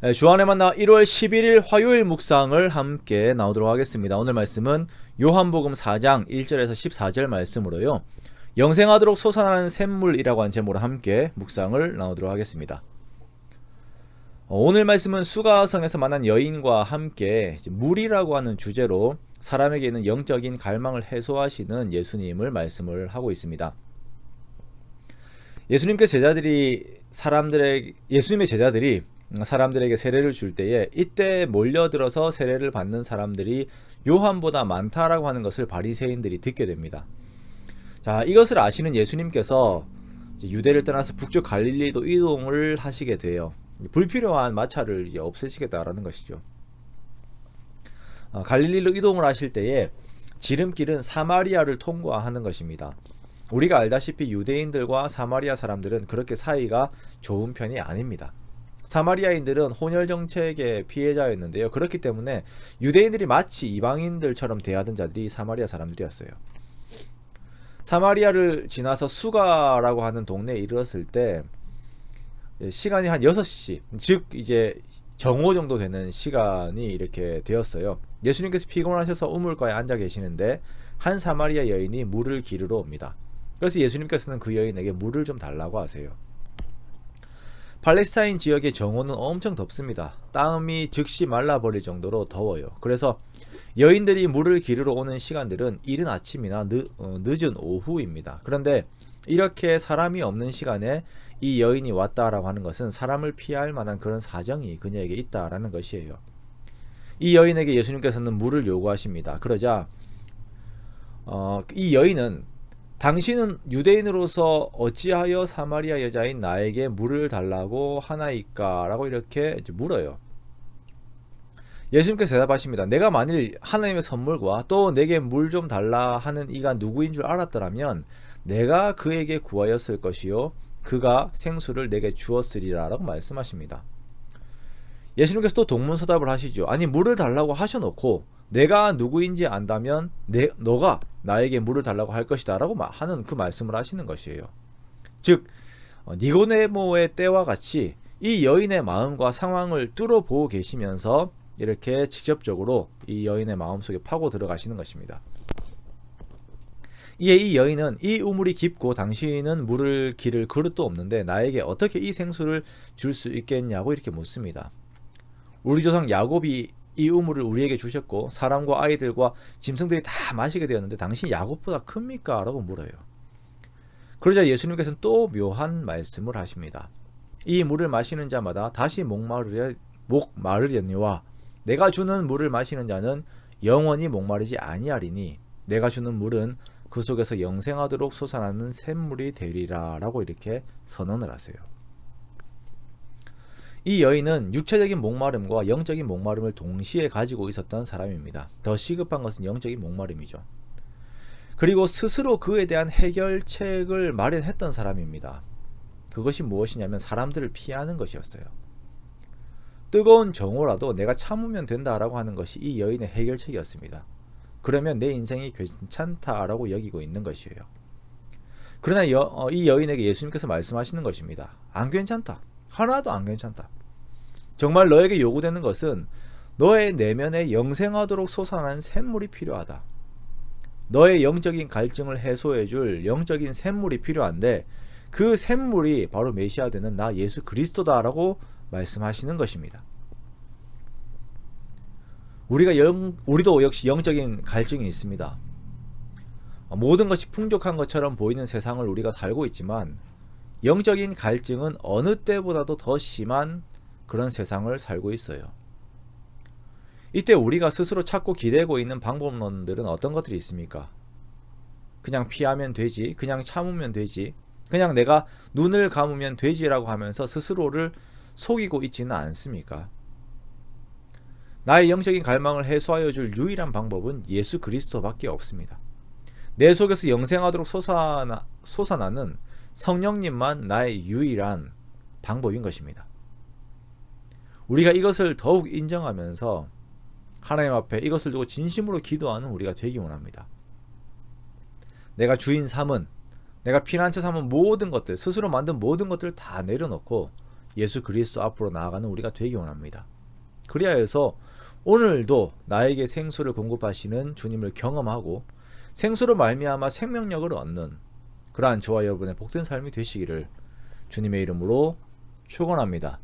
네, 주안의 만나 1월 11일 화요일 묵상을 함께 나오도록 하겠습니다. 오늘 말씀은 요한복음 4장 1절에서 14절 말씀으로요. 영생하도록 솟아나는 샘물이라고 한 제목으로 함께 묵상을 나오도록 하겠습니다. 오늘 말씀은 수가성에서 만난 여인과 함께 물이라고 하는 주제로 사람에게 있는 영적인 갈망을 해소하시는 예수님을 말씀을 하고 있습니다. 예수님의 제자들이 사람들에게 세례를 줄 때에 이때 몰려들어서 세례를 받는 사람들이 요한보다 많다라고 하는 것을 바리새인들이 듣게 됩니다. 자, 이것을 아시는 예수님께서 유대를 떠나서 북쪽 갈릴리로 이동을 하시게 돼요. 불필요한 마찰을 없애시겠다라는 것이죠. 갈릴리로 이동을 하실 때에 지름길은 사마리아를 통과하는 것입니다. 우리가 알다시피 유대인들과 사마리아 사람들은 그렇게 사이가 좋은 편이 아닙니다. 사마리아인들은 혼혈 정책의 피해자였는데요. 그렇기 때문에 유대인들이 마치 이방인들처럼 대하던 자들이 사마리아 사람들이었어요. 사마리아를 지나서 수가라고 하는 동네에 이르렀을 때 시간이 한 6시, 즉 이제 정오 정도 되는 시간이 이렇게 되었어요. 예수님께서 피곤하셔서 우물가에 앉아 계시는데 한 사마리아 여인이 물을 기르러 옵니다. 그래서 예수님께서는 그 여인에게 물을 좀 달라고 하세요. 팔레스타인 지역의 정오는 엄청 덥습니다. 땀이 즉시 말라버릴 정도로 더워요. 그래서 여인들이 물을 기르러 오는 시간들은 이른 아침이나 늦은 오후입니다. 그런데 이렇게 사람이 없는 시간에 이 여인이 왔다라고 하는 것은 사람을 피할 만한 그런 사정이 그녀에게 있다라는 것이에요. 이 여인에게 예수님께서는 물을 요구하십니다. 그러자 이 여인은 당신은 유대인으로서 어찌하여 사마리아 여자인 나에게 물을 달라고 하나이까? 라고 이렇게 물어요. 예수님께서 대답하십니다. 내가 만일 하나님의 선물과 또 내게 물 좀 달라 하는 이가 누구인 줄 알았더라면 내가 그에게 구하였을 것이요 그가 생수를 내게 주었으리라 라고 말씀하십니다. 예수님께서 또 동문서답을 하시죠. 아니 물을 달라고 하셔놓고 내가 누구인지 안다면 너가 나에게 물을 달라고 할 것이다 라고 하는 그 말씀을 하시는 것이에요. 즉 니고데모의 때와 같이 이 여인의 마음과 상황을 뚫어보고 계시면서 이렇게 직접적으로 이 여인의 마음속에 파고 들어가시는 것입니다. 이에 이 여인은 이 우물이 깊고 당신은 물을 기를 그릇도 없는데 나에게 어떻게 이 생수를 줄 수 있겠냐고 이렇게 묻습니다. 우리 조상 야곱이 이 우물을 우리에게 주셨고 사람과 아이들과 짐승들이 다 마시게 되었는데 당신이 야곱보다 큽니까? 라고 물어요. 그러자 예수님께서는 또 묘한 말씀을 하십니다. 이 물을 마시는 자마다 다시 목마르려니와 내가 주는 물을 마시는 자는 영원히 목마르지 아니하리니 내가 주는 물은 그 속에서 영생하도록 솟아나는 샘물이 되리라 라고 이렇게 선언을 하세요. 이 여인은 육체적인 목마름과 영적인 목마름을 동시에 가지고 있었던 사람입니다. 더 시급한 것은 영적인 목마름이죠. 그리고 스스로 그에 대한 해결책을 마련했던 사람입니다. 그것이 무엇이냐면 사람들을 피하는 것이었어요. 뜨거운 정오라도 내가 참으면 된다라고 하는 것이 이 여인의 해결책이었습니다. 그러면 내 인생이 괜찮다라고 여기고 있는 것이에요. 그러나 이 여인에게 예수님께서 말씀하시는 것입니다. 안 괜찮다. 하나도 안 괜찮다. 정말 너에게 요구되는 것은 너의 내면에 영생하도록 솟아나는 샘물이 필요하다. 너의 영적인 갈증을 해소해줄 영적인 샘물이 필요한데 그 샘물이 바로 메시아 되는 나 예수 그리스도다라고 말씀하시는 것입니다. 우리도 역시 영적인 갈증이 있습니다. 모든 것이 풍족한 것처럼 보이는 세상을 우리가 살고 있지만 영적인 갈증은 어느 때보다도 더 심한 그런 세상을 살고 있어요. 이때 우리가 스스로 찾고 기대고 있는 방법론들은 어떤 것들이 있습니까? 그냥 피하면 되지, 그냥 참으면 되지, 그냥 내가 눈을 감으면 되지라고 하면서 스스로를 속이고 있지는 않습니까? 나의 영적인 갈망을 해소하여 줄 유일한 방법은 예수 그리스도밖에 없습니다. 내 속에서 영생하도록 솟아나는 성령님만 나의 유일한 방법인 것입니다. 우리가 이것을 더욱 인정하면서 하나님 앞에 이것을 두고 진심으로 기도하는 우리가 되기 원합니다. 내가 주인 삼은, 내가 피난처 삼은 모든 것들, 스스로 만든 모든 것들을 다 내려놓고 예수 그리스도 앞으로 나아가는 우리가 되기 원합니다. 그리하여서 오늘도 나에게 생수를 공급하시는 주님을 경험하고 생수로 말미암아 생명력을 얻는 그러한 저와 여러분의 복된 삶이 되시기를 주님의 이름으로 축원합니다.